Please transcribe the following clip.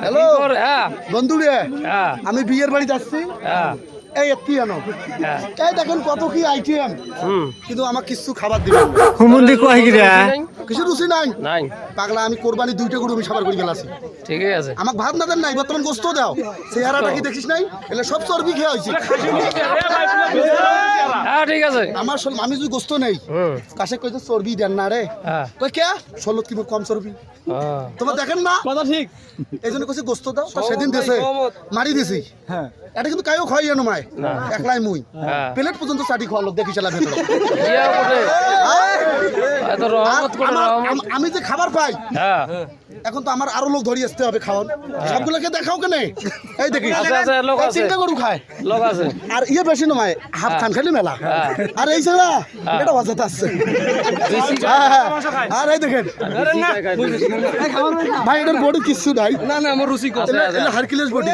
Hello হ্যাঁ বন্ধু রে, হ্যাঁ আমি বিয়ের বাড়ি যাচ্ছি। হ্যাঁ এই একটি আনো, হ্যাঁ এই দেখেন কত কি আইটেম, হুম কিন্তু আমার কিছু খাবার দিবেন না। হুমুন্দি কয় গিরা কিছু রুচি নাই নাই পাগলা। আমি কোরবানি 2টা গরু আমি সাবার করে গেলাছি। ঠিকই আছে আমাকে ভাত না দেন নাই, বর্তমান গোস্ত দাও। চেহারাটা কি দেখিস নাই? এলে সব চর্বি খেয়ে হয়েছে হ্যাঁ ঠিক আছে আমার। আমি যদি গোস্ত নেই, হুম কাছে কইতে চর্বি দেন না রে। হ্যাঁ কই কে 16 কি কম চর্বি হ্যাঁ তোমার দেখেন না? কথা ঠিক। এই জন্য কইছে গোস্ত দাও। তা সেদিন দেশে মারি দিছি। হ্যাঁ এটা কিন্তু কাইও খাই জানো মায়, না। একলাই মুই হ্যাঁ প্লেট পর্যন্ত চাটি খাওয়ালো, দেখি চালা ভেতরে। ইয়া বটে এত রহমত করে রহমত আমি যে খাবার পাই, হ্যাঁ এখন তো আমার আরো লোক ধরিয়ে আসতে হবে খাওয়ান। সবগুলোকে দেখাও কেন? এই দেখি আছে, লোক আছে। 3টা গরু খায়, লোক আছে আর ইয়ে বেশি নয়, হাফ খান খালি মেলা। হ্যাঁ। আর এই ছাড়া এটা বাজাতে আসছে। আর এই দেখেন ভাই, এটার বডি কিচ্ছু নাই। না না আমার রুচি কম হারকিউলিস বডি।